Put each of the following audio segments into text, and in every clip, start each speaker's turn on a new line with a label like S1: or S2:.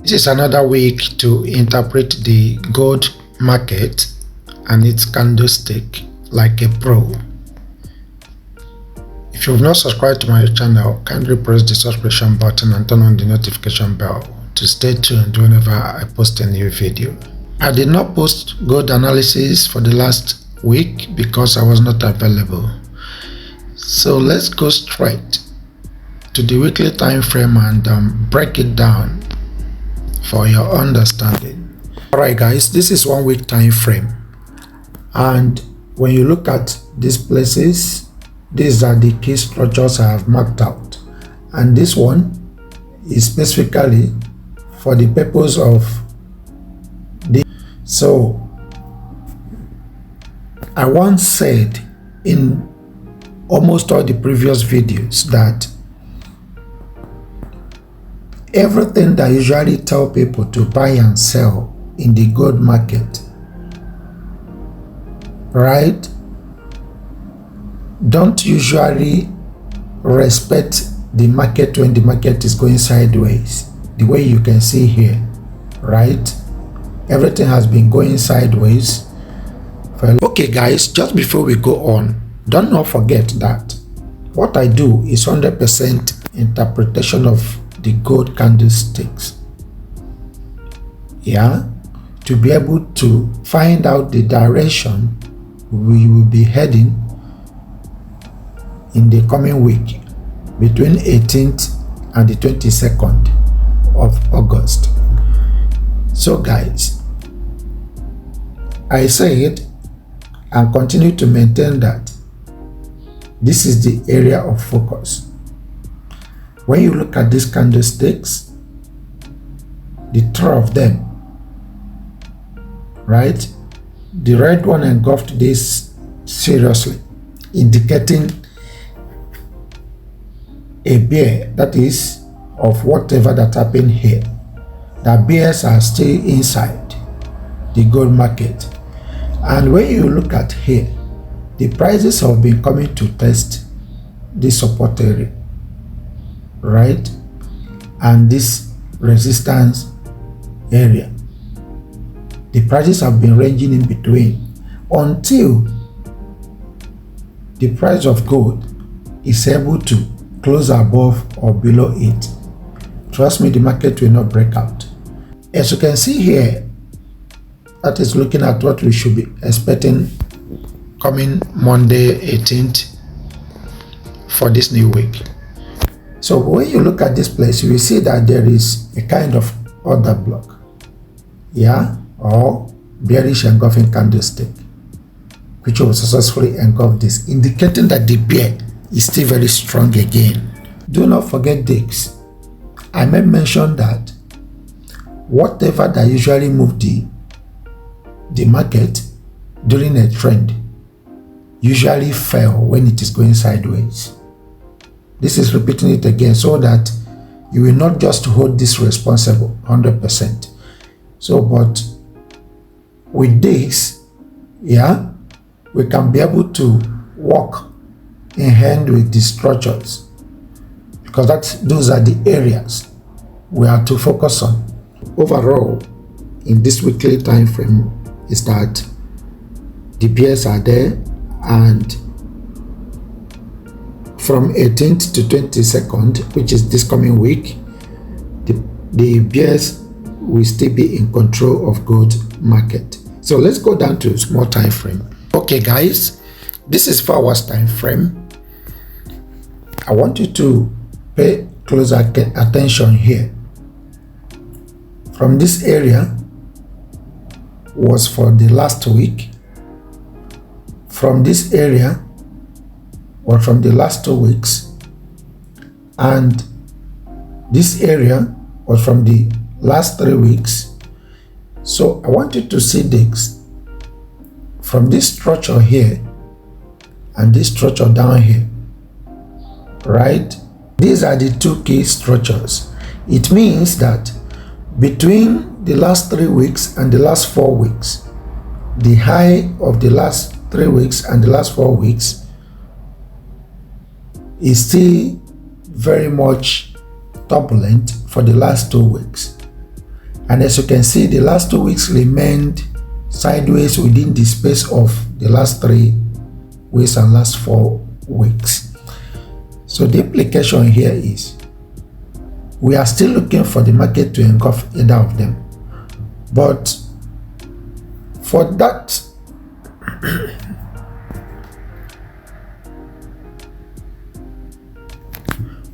S1: This is another week to interpret the gold market and its candlestick like a pro. If you've not subscribed to my channel, kindly press the subscription button and turn on the notification bell to stay tuned whenever I post a new video. I did not post gold analysis for the last week because I was not available. So let's go straight to the weekly time frame and break it down for your understanding. Alright guys, this is 1 week time frame, and when you look at these places, these are the key structures I have marked out, and this one is specifically for the purpose of the. So I once said in almost all the previous videos that everything that I usually tell people to buy and sell in the gold market, right, don't usually respect the market when the market is going sideways, the way you can see here, right? Everything has been going sideways. Okay guys, just before we go on, don't not forget that what I do is 100% interpretation of the gold candlesticks, yeah, to be able to find out the direction we will be heading in the coming week between 18th and the 22nd of August. So guys, I said and continue to maintain that this is the area of focus. When you look at these candlesticks, the three of them, right, the red one engulfed this seriously, indicating a bear, that is of whatever that happened here. The bears are still inside the gold market, and when you look at here, the prices have been coming to test this support area, right, and this resistance area. The prices have been ranging in between until the price of gold is able to close above or below it. Trust me, the market will not break out. As you can see here, that is looking at what we should be expecting coming Monday 18th for this new week. So when you look at this place, you will see that there is a kind of order block, yeah, or bearish engulfing candlestick, which will successfully engulf this, indicating that the bear is still very strong again. Do not forget this. I may mention that whatever that usually move the market during a trend usually fail when it is going sideways. This is repeating it again so that you will not just hold this responsible 100%. So, but with this, yeah, we can be able to work in hand with the structures, because those are the areas we are to focus on. Overall, in this weekly time frame, is that the bears are there, and from 18th to 22nd, which is this coming week, the bears will still be in control of gold market. So let's go down to small time frame. Okay guys, this is 4 hours time frame. I want you to pay close attention here. From this area was for the last week. From this area was from the last 2 weeks, and this area was from the last 3 weeks. So I want you to see this from this structure here and this structure down here, right? These are the 2 key structures. It means that between the last 3 weeks and the last 4 weeks, the high of the last 3 weeks and the last 4 weeks is still very much turbulent for the last 2 weeks. And as you can see, the last 2 weeks remained sideways within the space of the last 3 weeks and last 4 weeks. So the implication here is we are still looking for the market to engulf either of them. But for that,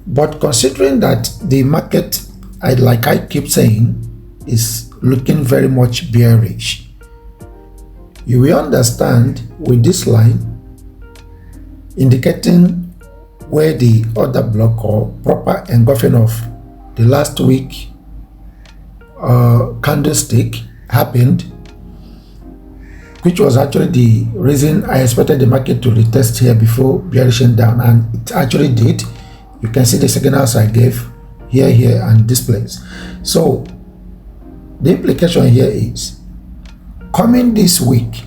S1: but considering that the market, like I keep saying, is looking very much bearish, you will understand with this line indicating where the order block or proper engulfing of the last week candlestick happened, which was actually the reason I expected the market to retest here before bearishing down, and it actually did. You can see the signals I gave here, and this place. So the implication here is coming this week,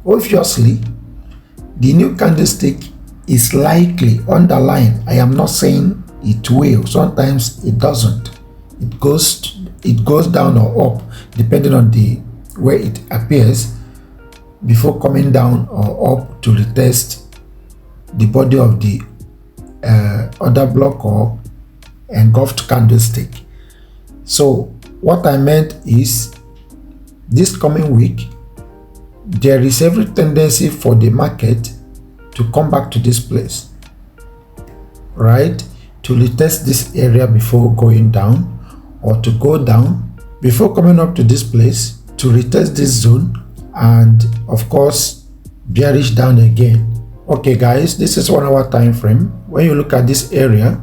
S1: obviously the new candlestick is likely, underline, I am not saying it will, sometimes it doesn't, it goes down or up depending on the way it appears before coming down or up to retest the body of the order block or engulfed candlestick. So what I meant is this coming week there is every tendency for the market to come back to this place, right, to retest this area before going down, or to go down before coming up to this place to retest this zone, and of course bearish down again. Okay guys, this is 1 hour time frame. When you look at this area,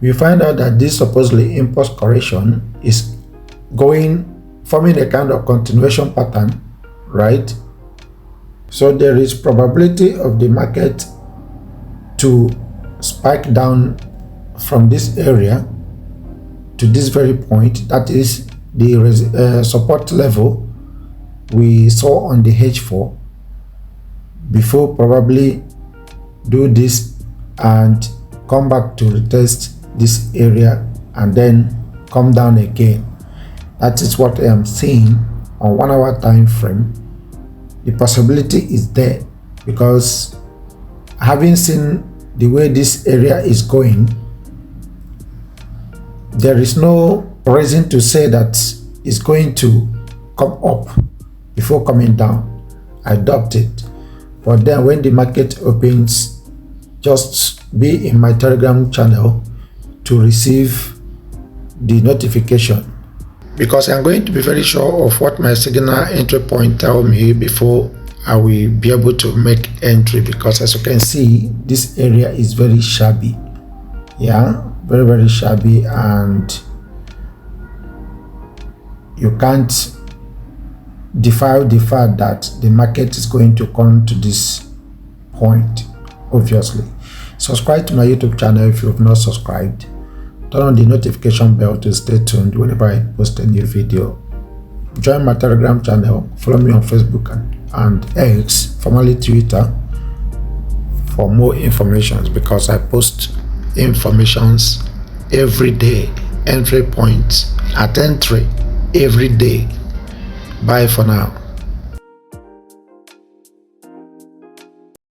S1: we find out that this supposedly impulse correction is forming a kind of continuation pattern, right? So there is probability of the market to spike down from this area to this very point, that is the support level we saw on the H4, before probably do this and come back to retest this area and then come down again. That is what I am seeing on 1 hour time frame. The possibility is there because having seen the way this area is going, there is no reason to say that it's going to come up before coming down. I doubt it. But then when the market opens, just be in my Telegram channel to receive the notification, because I'm going to be very sure of what my signal entry point tell me before I will be able to make entry, because as you can see, this area is very shabby. Yeah, very shabby, and you can't defy the fact that the market is going to come to this point, obviously. Subscribe to my YouTube channel if you have not subscribed. Turn on the notification bell to stay tuned whenever I post a new video. Join my Telegram channel, follow me on Facebook and X, formerly Twitter, for more information, because I post informations every day, entry points at entry every day. Bye for now.